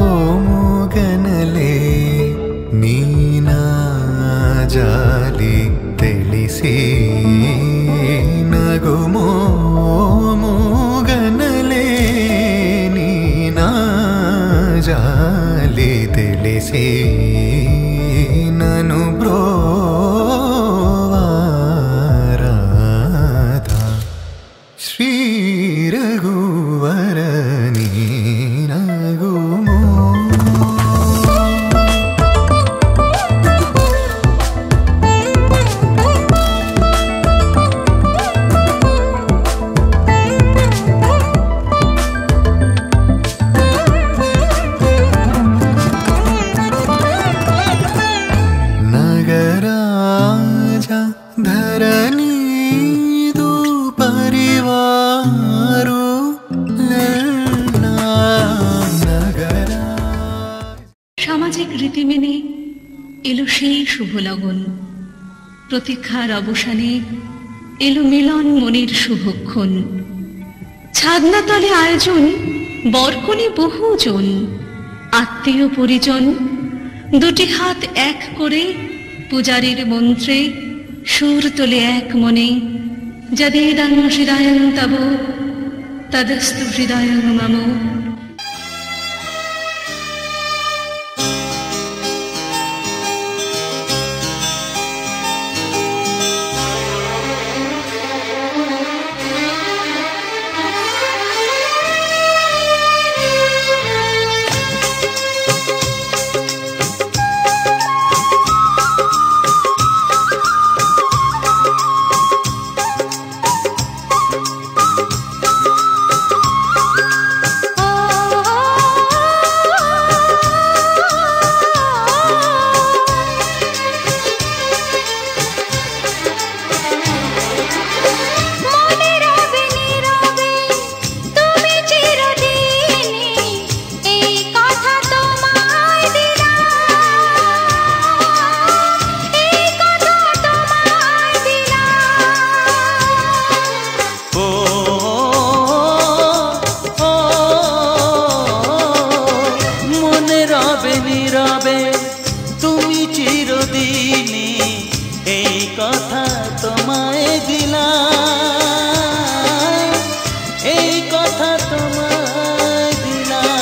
ఓమోగనలే నీనా జాలి తెలిసి నగుమో మోగనలే నీనా జాలి తెలిసి నను బ్రోవారాధా శ్రీ రఘువర నీనగుమో नगराजा धरणीदु परिवारु সামাজিক রীতি মেনে এলো সেই শুভ লগন, প্রতীক্ষার অবসানে এলো মিলন মনের শুভক্ষণ। ছাদনা তলে আয়োজন বরকনে বহুজন, আত্মীয় পরিজন দুটি হাত এক করে পূজারীর মন্ত্রে সুর তোলে এক মনে। যদিদং হৃদয়ং তব তদস্তু হৃদয়ং মম। নীরবে তুমি চিরদিনই এই কথা তোমায় দিলাম, এই কথা তোমায় দিলাম।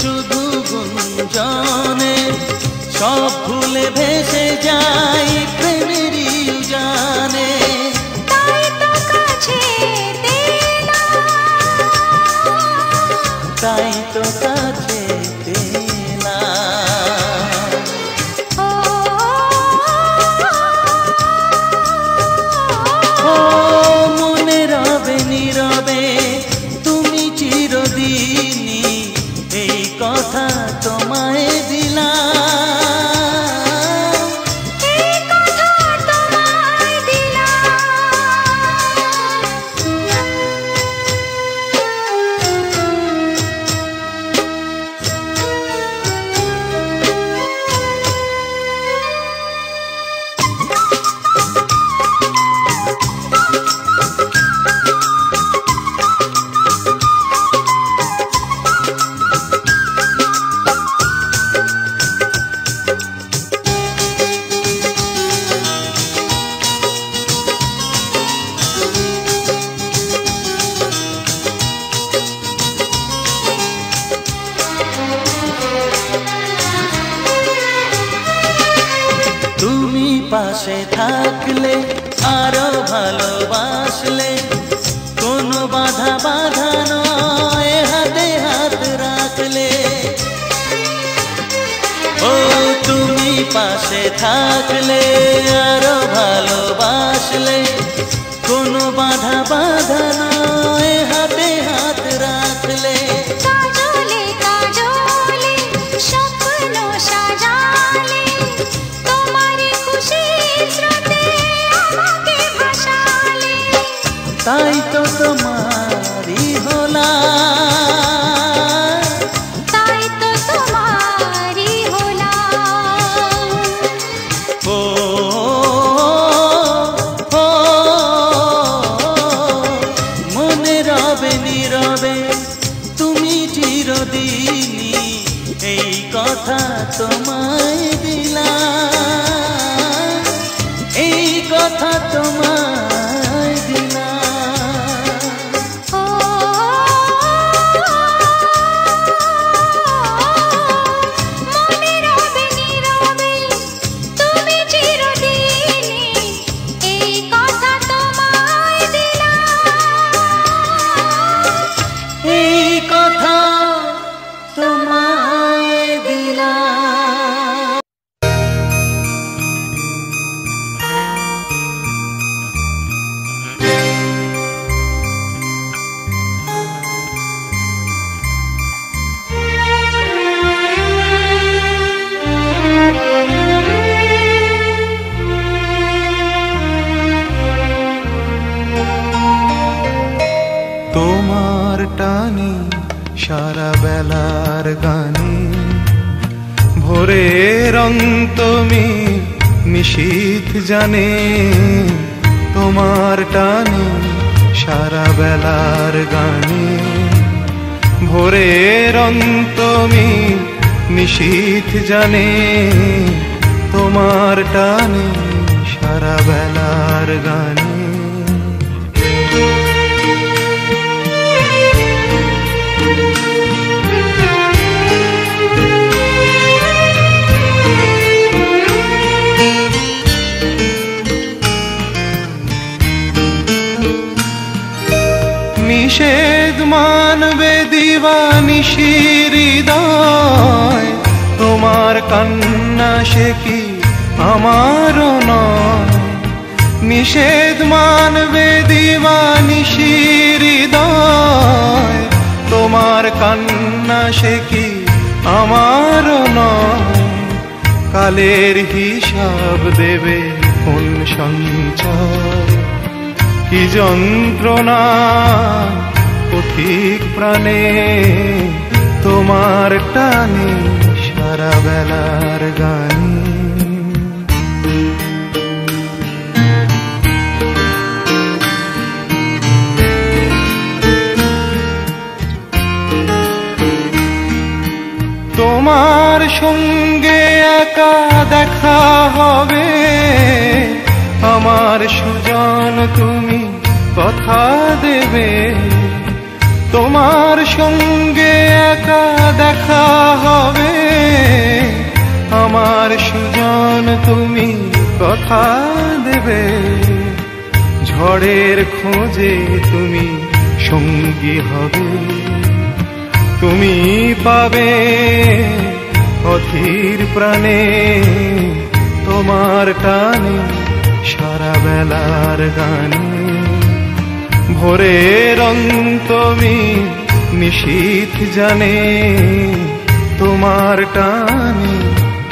শুধু গুঞ্জনে সব ভুলে ভেসে যাই প্রেমেরই উজানে। তাই তো কাছে তাই তো কাছে পেলাম। ও মনে রবে নীরবে তুমি চিরদিনই এই কথা তোমায় দিলাম, এই কথা তোমায় দিলাম। পাশে থাকলে আরো ভালোবাসলে কোনো বাধা বাধা নয় হাতে হাত রাখলে ও তুমি পাশে থাকলে আরো ভালোবাসলে কোনো বাধা বাধা নয় হাতে হাত রাখলে কাজলে কাজলে স্বপ্ন সাজালে তোমারই খুশির স্রোতে আমাকে ভাসালে তাই তো তোমারই হলাম তাই তো তোমারই হলাম ও মনে রবে নীরবে তুমি চিরদিনই এই কথা তোমায় দিলাম এই কথা তোমায় দিলাম ও মনে রবে নীরবে তুমি চিরদিনই এই কথা তোমায় দিলাম এই কথা তোমায় দিলাম তোমার টানে সারা বেলার গানে ভোরের অন্তমে নিশীথ জানে তোমার টানে সারা বেলার গানে ভোরের অন্তমে নিশীথ জানে তোমার টানে সারা বেলার গানে নিষেধ মানবে দিবানিশি হৃদয় তোমার কান্না সে কি আমারও নয় নিষেধ মানবে দিবানিশি হৃদয় তোমার কান্না সে কি আমারও নয় কালের হিসাব দেবে কোন সঞ্চয় কি যন্ত্রণা পথিক প্রাণে তোমার টানে সারা বেলার গান তোমার সঙ্গে একা দেখা হবে আমার সুজন তুমি কথা দেবে তোমার সঙ্গে একা দেখা হবে আমার সুজন তুমি কথা দেবে ঝড়ের খোঁজে তুমি সঙ্গী হবে তুমি পাবে অধীর প্রাণে তোমার টানে সারা বেলার গানে ভোরের অন্তমে নিশীথ জানে তোমার টানে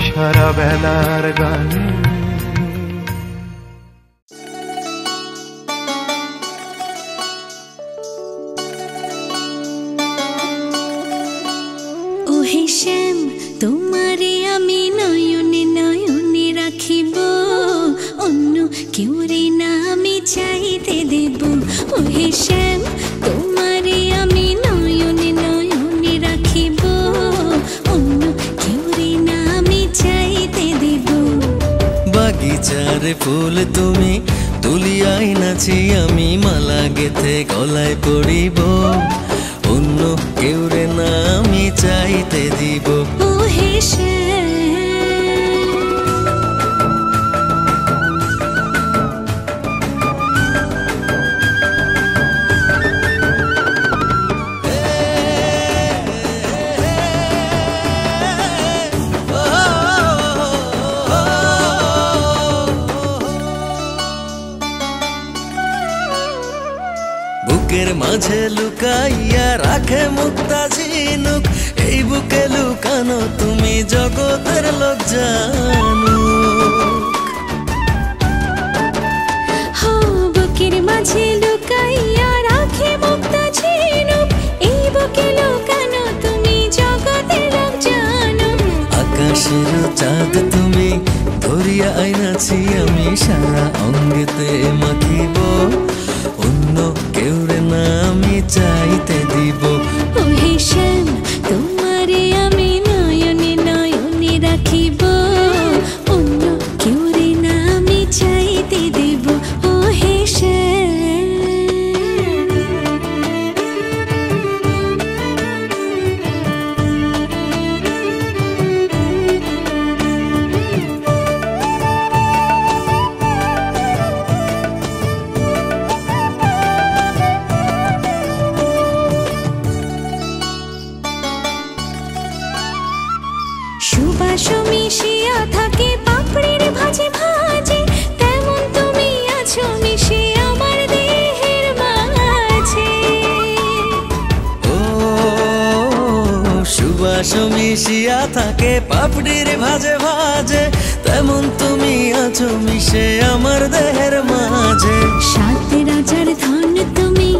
সারা বেলার গানে ওহে শ্যাম তোমারে আমি নয়নে নয়নে রাখিব অন্য কেউ রে না আমি চাইতে দেব ওহে শ্যাম তোমারে আমি নয়নে নয়নে রাখিব অন্য কেউ রে না আমি চাইতে দেব বাগিচার ফুল তুমি তুলিয়াই নাছি আমি মালা গেথে গলায় পড়িব অন্য কেউ রে না আমি চাইতে দিব ওহে শ্যাম মাঝে লুকাইয়া রাখে মুক্তা ঝিনুক, এই বুকে লুকানো তুমি জগতের লোক জানুক। বুকের মাঝে লুকাইয়া রাখে মুক্তা ঝিনুক, এই বুকে লুকানো তুমি জগতের লোক জানুক। আকাশের চাঁদ তুমি ধরিয়া আইনাছি আমি, সারা অঙ্গেতে মাখিব, অন্য কেউ রে না আমি চাইতে দিব। ওহে শ্যাম তোমারে আমি নয়নে নয়নে রাখিব, অন্য কেউ রে না আমি চাইতে দেব। ওহে শ্যাম সুবাস মিশিয়া থাকে পাপড়ির ভাজে ভাজে, তেমন তুমি আছো মিশে আমার দেহের মাঝে। ও সুবাস মিশিয়া থাকে পাপড়ির ভাজে ভাজে, তেমন তুমি আছো মিশে আমার দেহের মাঝে। সাত রাজার ধন তুমি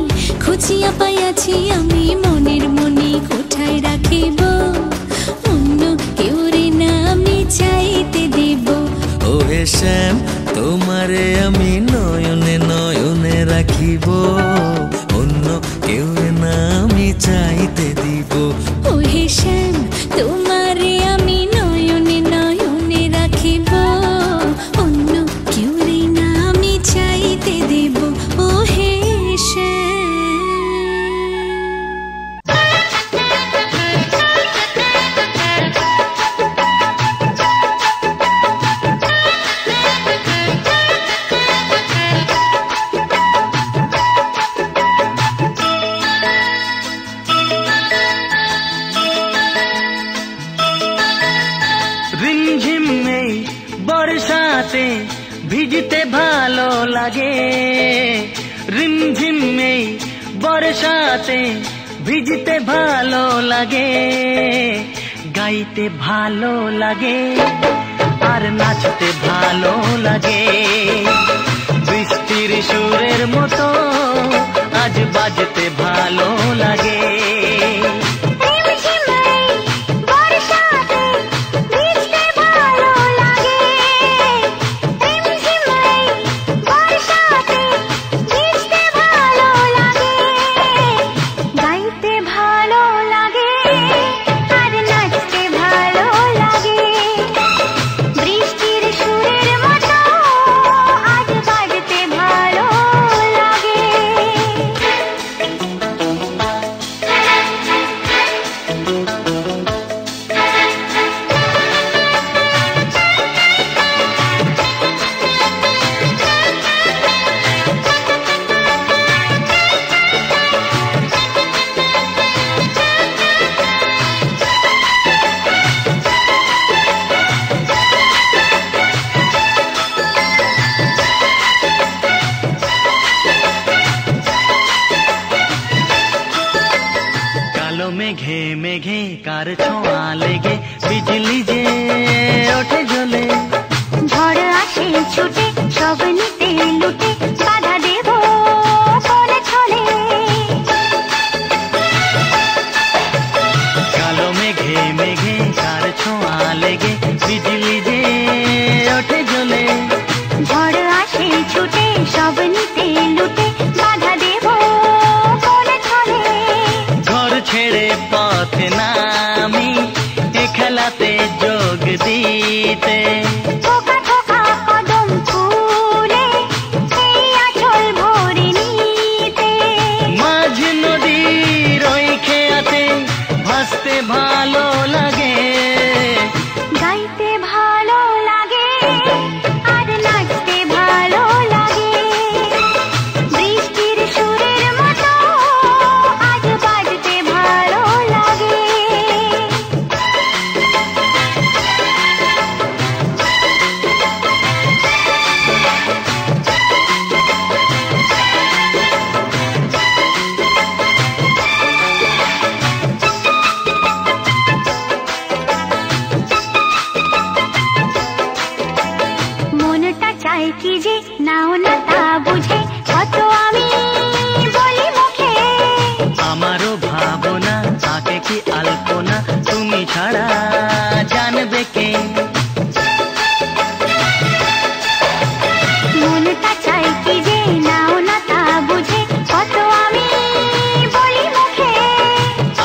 খুঁজিয়া পাইয়াছি আমি, মনের মনে কোঠায় রাখিব, অন্য কেউ রে না আমি চাইতে দেব। ওহে শ্যাম তোমারে আমি নয়নে নয়নে রাখিব, অন্য কেউ না আমি চাইতে দিব। ওহে শ্যাম তোমারে আমি নয়নে নয়নে রাখিব, অন্য কেউ রে না আমি চাইতে দেব। ওহে শ্যাম রিমঝিম এই বর্ষাতে ভিজতে ভালো লাগে, রিমঝিম এই বর্ষাতে ভিজতে ভালো লাগে, গাইতে ভালো লাগে আর নাচতে ভালো লাগে। বৃষ্টির সুরের মতো আজ বাজতে ভালো লাগে। মেঘে মেঘে কার ছোঁয়া লেগে বিজলি যে ওঠে জ্বলে, ঝড় আসে ছুটে সব নিতে লুটে, বাধা দেব কোনে ছলে। কালো মেঘে মেঘে কার ছোঁয়া লেগে বিজলি যে ওঠে জ্বলে, ঝড় আসে ছুটে সব নিতে লুটে, বাধা দেব কোনে ছলে। ঘর ছেড়ে পথে নামি এ খেলাতে যোগ দিতে, ঠোকা ঠোকা কদম ফুলে এই আঁচল ভরে নিতে। মাঝ নদীর ওই খেয়াতে ভাসতে ভালো লাগে, গাইতে ভালো লাগে আর নাচতে ভালো লাগে। বৃষ্টির সুরের মতো আজ বাজতে ভালো লাগে। কি যে নাও না তা বুঝে কত আমি বলি মুখে। আমারও ভাবনা থাকে কি আলপনা, তুমি ছাড়া জানবে কে। মনটা চাই কি যে নাও না তা বুঝে কত আমি বলি মুখে।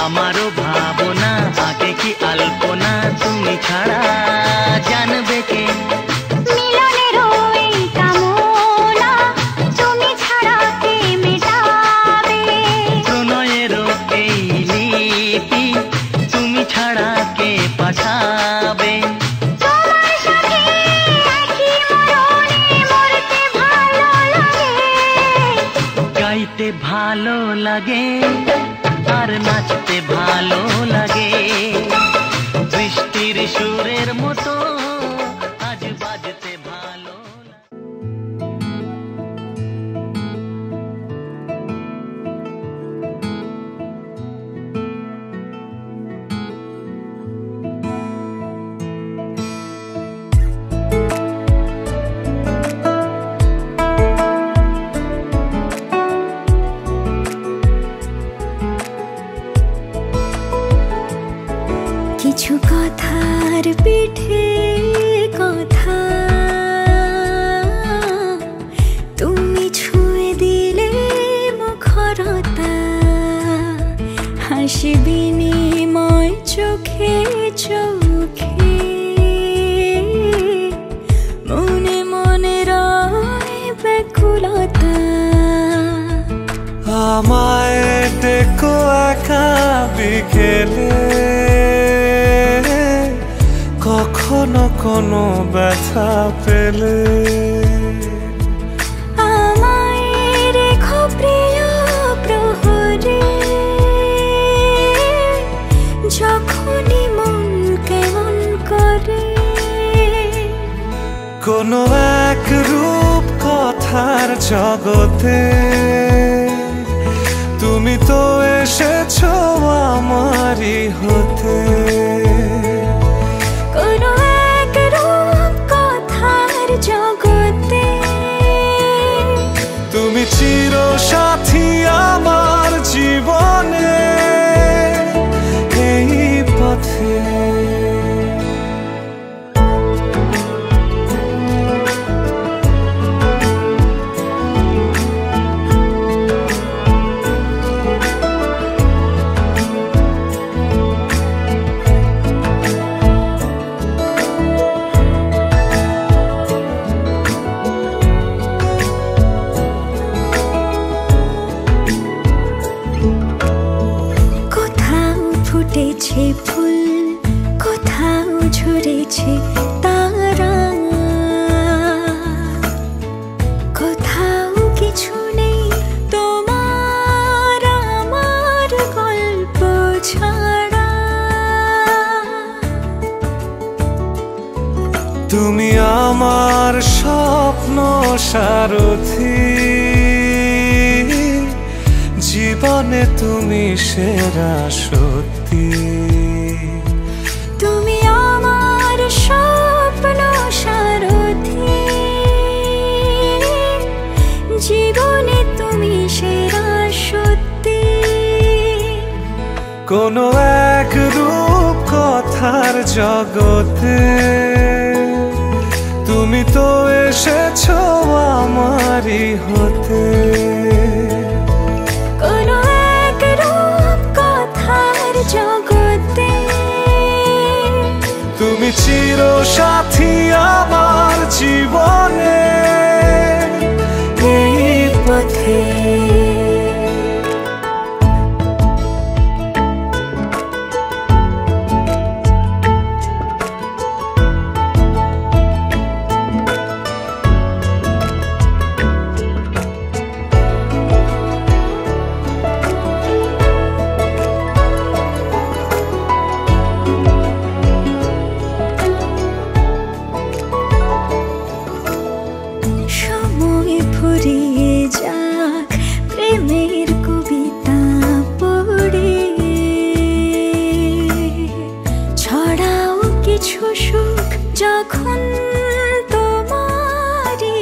আমারও ভাবনা থাকে কি আলপনা, তুমি ছাড়া জানবে কে। মিলনেরও এই কামনা তুমি ছাড়া কে মেটাবে। প্রণয়েরও এই লিপি তুমি ছাড়া কে পাঠাবে। তোমার সাথে একই মরণে মরতে ভালো লাগে। গাইতে ভালো লাগে আর নাচতে ভালো লাগে, বৃষ্টির সুরের মতো আজ বাজতে ভালো লাগে। কিছু কথার পিঠে কথা তুমি ছুঁয়ে দিলে মুখরতা, হাসি বিনিময় চোখে চোখে, মনে মনে রয় ব্যাকুলতা। আমায় ডেকো একা বিকেলে, কখনো কোনো ব্যথা পেলে। আমায় রেখো প্রিয় প্রহরে, যখনই মন কেমন করে। কোনো এক রূপ কথার জগতে তুমি তো এসেছো আমারই হতে। কোনো এক রূপ কথার জগতে তুমি চির সাথী আমার জীবনে এই পথে। কোথাও ফুটেছে ফুল, কোথাও ঝরেছে তারা, কোথাও কিছু নেই তোমার আমার গল্প ছাড়া। তুমি আমার স্বপ্ন সারথি, জীবনে তুমি সেরা সত্যি। তুমি আমার স্বপ্ন সারথি, জীবনে তুমি সেরা সত্যি। কোনো এক রূপ কথার জগতে তুমি তো এসেছো আমারই হতে। কোনো এক রূপ কথার জগতে তুমি চির সাথী আমার জীবনে এই পথে। সময় ফুরিয়ে যাক প্রেমের কবিতা পড়ে, ছড়াও কিছু সুখ যখন তোমারই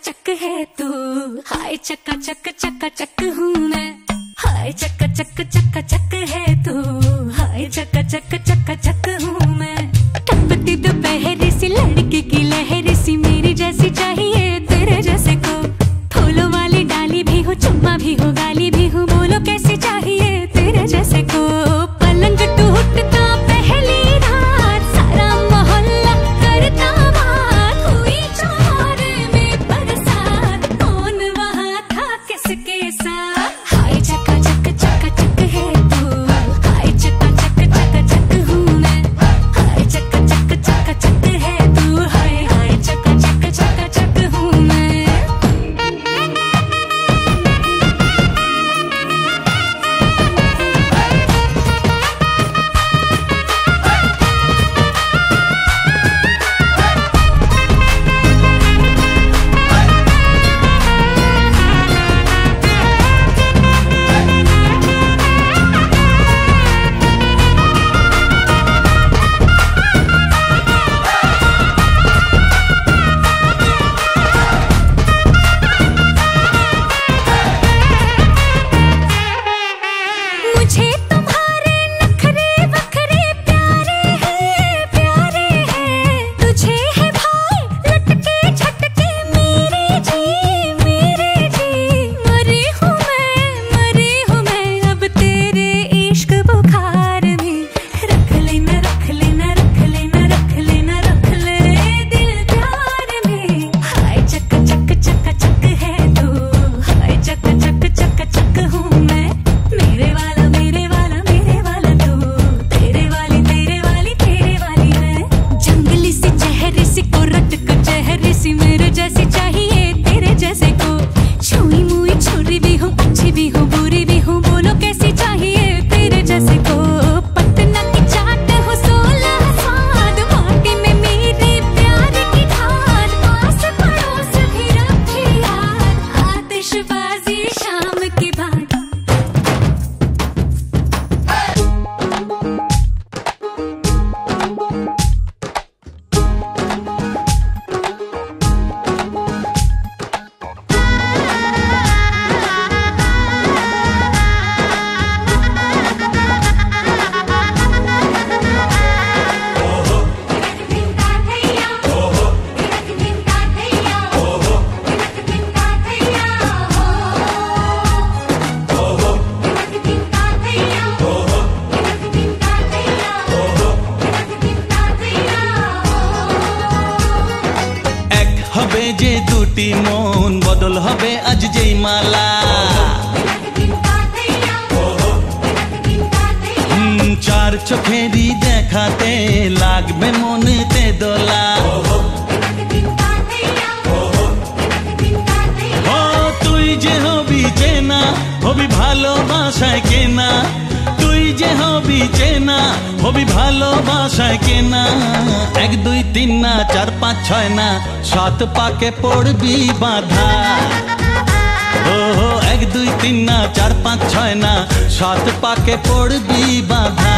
चक है तू, हाय चक्का चक चक्का चक हूँ मैं। हाय चक्का चक चक्का चक है तू, हाय चक्का चक चक्का चक हूँ मैं। टपकती दोपहर सी लड़की की लहर सी, मेरी जैसी चाहिए तेरे जैसे को। फूलों वाली डाली भी हो, चुम्मा भी हो, गाली भी हो, बोलो कैसी चाहिए तेरे जैसे को। पलंग टूटता पहली रात, सारा मोहल्ला करता बात, हुई चौर में बरसात, कौन वहाँ था किसके साथ। हाय चक्का चक चक्का चक है तू, हाय चक्का चक चक्का चक हूँ मैं। हाय चक्का चक चक्का चक है तू, हाय हाय चक्का चक चक्का चक हूँ मैं। मुझे तुम्हारे नखरे वखरे प्यारे हैं, तुझे है भाई लटके झटके मेरे जी। मरी हूँ मैं अब तेरे इश्क बुखार में। रख लेना रख लेना रख लेना रख लेना रख ले दिल प्यार में। हाय चक चक चक चक है तू, हाय चक चक चक चक हूँ मैं। मेरे वाला तू, तेरे वाली मैं। जंगली सी चेहरे सी कोरट को चेहरे सी, मेरे जैसी चाहिए तेरे जैसे को। छुई मुई छुरी भी हूँ, अच्छी भी हूँ, बुरी भी हूँ, बोलो कैसी चाहिए तेरे जैसे को। पटना की चाट हो 16 स्वाद, माटी में मेरे प्यार की खाद, पास पड़ोस भी रखे याद, आतिशबाजी शाम की बात। হবে যে দুটি মন, বদল হবে আজ যেই মালা। চার চোখেরই দেখাতে লাগবে মনেতে দোলা। ও তুই যে হবি চেনা, হবি ভালোবাসায় কেনা। তুই যে হবি চেনা, হবি ভালোবাসায় কেনা। 1 2 3 না 4 5 6 না, 7 পাকে পড়বি বাধা। ও 1 2 3 না 4 5 6 না, 7 পাকে পড়বি বাধা।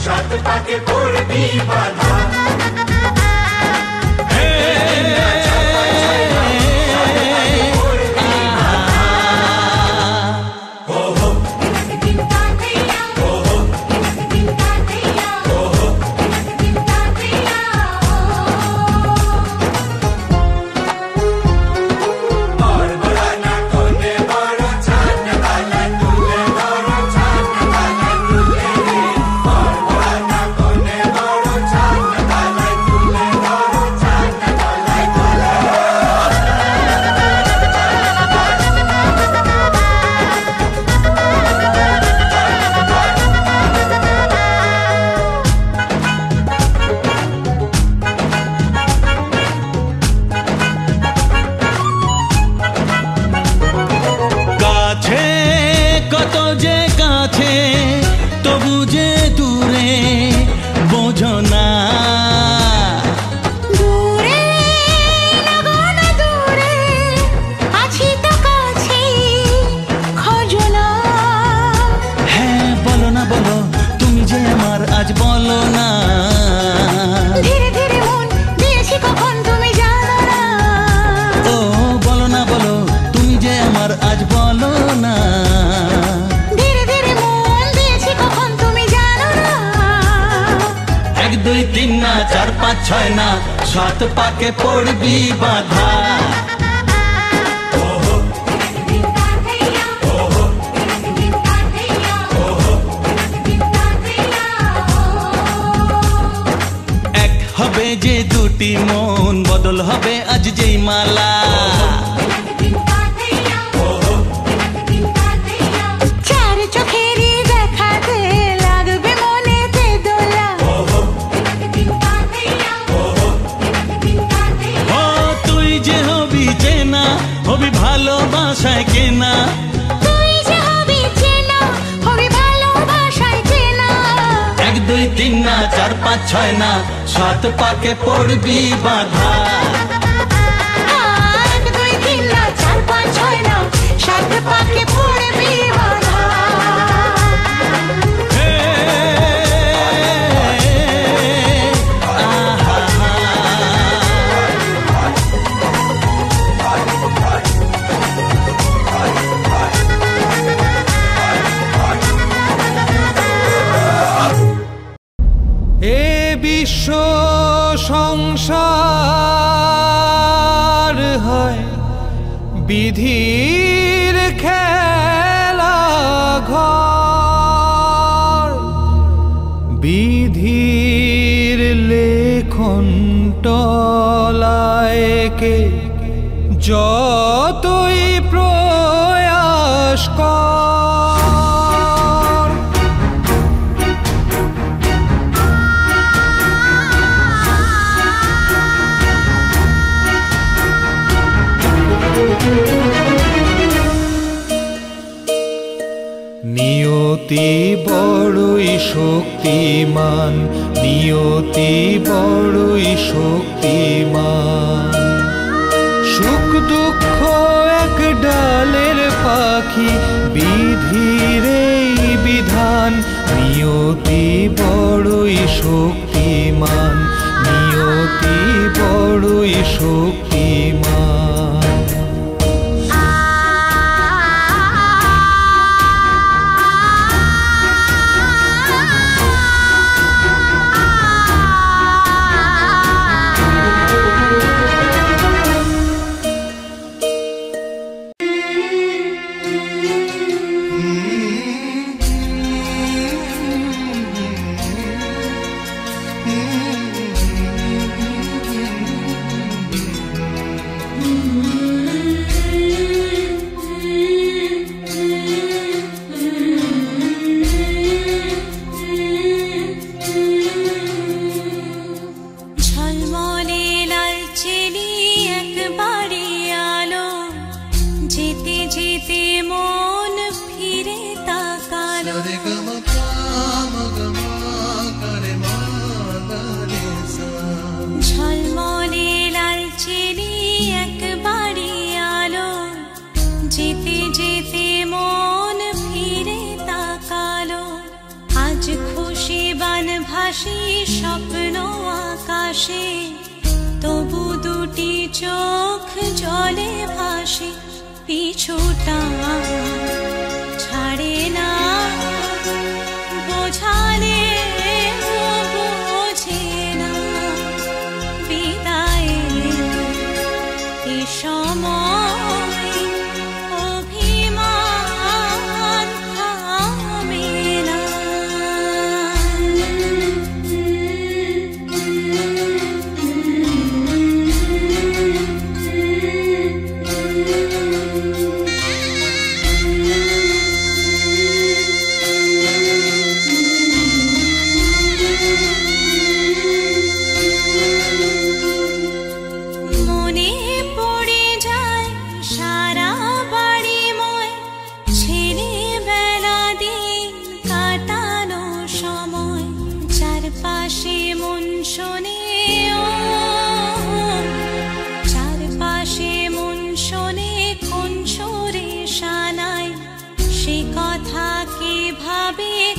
সাত পাকে পড়বি বাধা। चार पाँच छय ना सात पाके पड़बी बाधा। एक हबे जे दुटी मन बदल हबे आज जेई माला। হবি ভালোবাসায় কেনা তুই যে হবি চেনা হবি ভালোবাসায় চেনা। এক দুই তিন না চার পাঁচ ছয় না সাত পাকে পড়বি বাধা। এক দুই তিন না চার পাঁচ ছয় না সাত পাকে পড়বি বাধা। বিশ্ব সংসার হয় বিধির খেলা ঘর। বিধির লেখন টলায়কে যতই প্রয়াস কর। নিয়তি বড়ই শক্তিমান, নিয়তি বড়ই শক্তিমান। সুখ দুঃখ এক ডালের পাখি, বিধির এই বিধান। নিয়তি বড়ই শক্তিমান, নিয়তি বড়ই শক্তিমান। যেতে যেতে মন ফিরে তাকালো, আজ খুশি বান ভাসি স্বপ্ন আকাশে, তবু দুটি চোখ জলে ভাসে, পিছুটা ছাড়ে না, বোঝালে বোঝে না, বিদায়ে এ সময় অভিমান থামে না।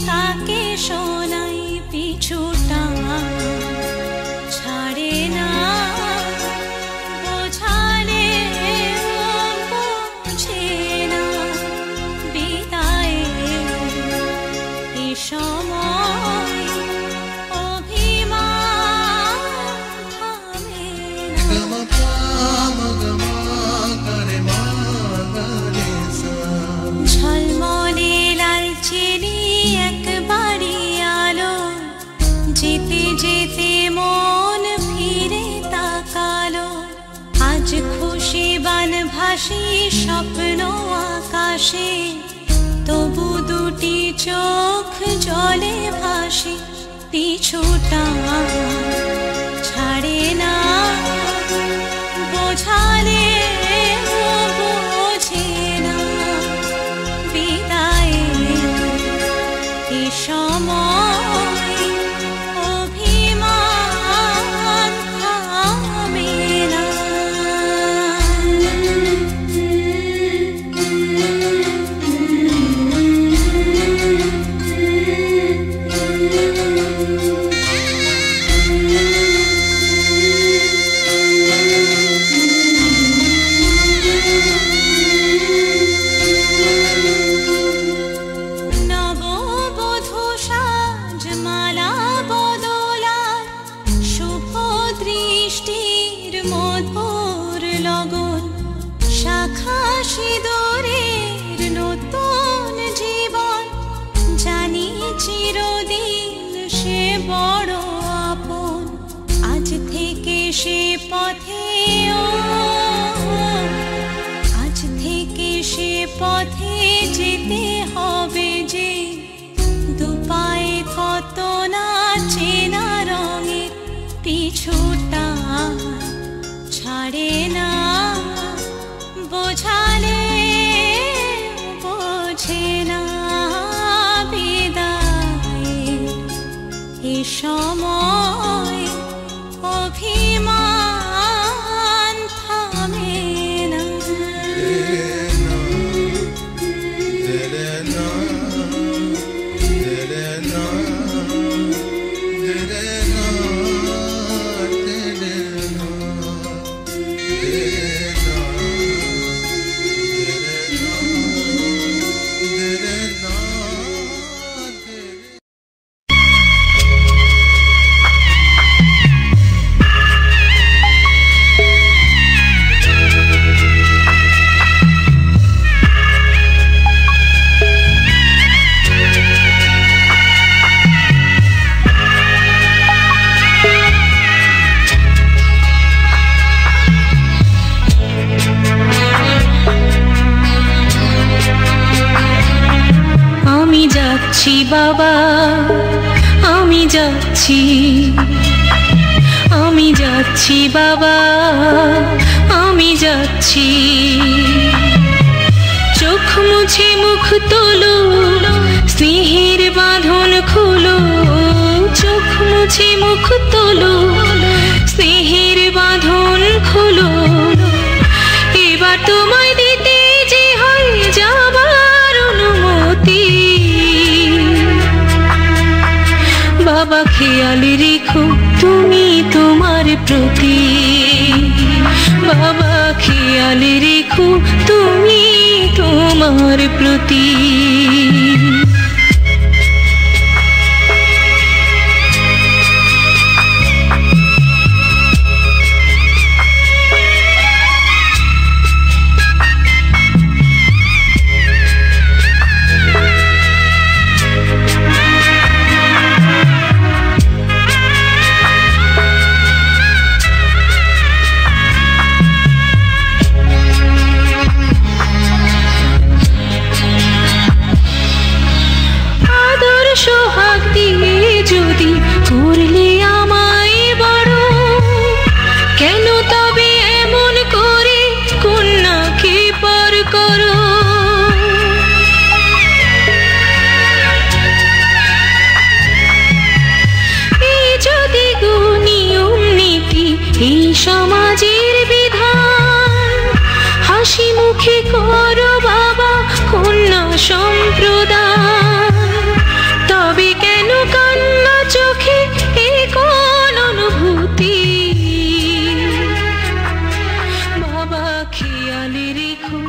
কাকে শোনাই, পিছুটা ছাড়ে না, বোঝালে বোঝে না, বিদায়ে এ সময় অভিমান থামে না। ঝলমলে লালচেলি একবারই আলো, যেতে যেতে মন ফিরে তাকালো, আজ খুশি বান ভাসি স্বপ্ন আকাশে, তবু দুটি চোখ জলে ভাসে, পিছুটা ছাড়ে না, বোঝালে বোঝে না, বিদায়ে এ সময় অভিমান থামে না। সিঁদুরের নতুন জীবন, জানি চিরদিন সে বড় আপন, আজ থেকে সে পথে আজ থেকে সে পথে যেতে হবে যে, দুপায়ে কত না চেনা রঙের, পিছুটা ছাড়ে না, বোঝালে বোঝে না, বিদায়ে এ সময় অভিমান থামে না। বাবা আমি যাচ্ছি, আমি যাচ্ছি বাবা আমি যাচ্ছি, চোখ মুছে মুখ তোলো, স্নেহের বাঁধন খুলো, চোখ মুছে মুখ তোলো, স্নেহের বাঁধন খুলো, এবার তোমায় দিতে যে হয় যাবার অনুমতি। বাবা খেয়াল রেখো তুমি তোমার প্রতি, বাবা খেয়াল রেখো তুমি তোমার প্রতি। সোহাগ দিয়ে যদি করলে আমায় বড়, কেন তবে এমন করে কন্যাকে পর করো? এই যদি গো নিয়ম নীতি এই সমাজের বিধান, হাসি মুখে করো বাবা কন্যা সম্প্রদান, তবে কেন কান্না চোখে এ কোন অনুভূতি? বাবা খেয়াল রেখো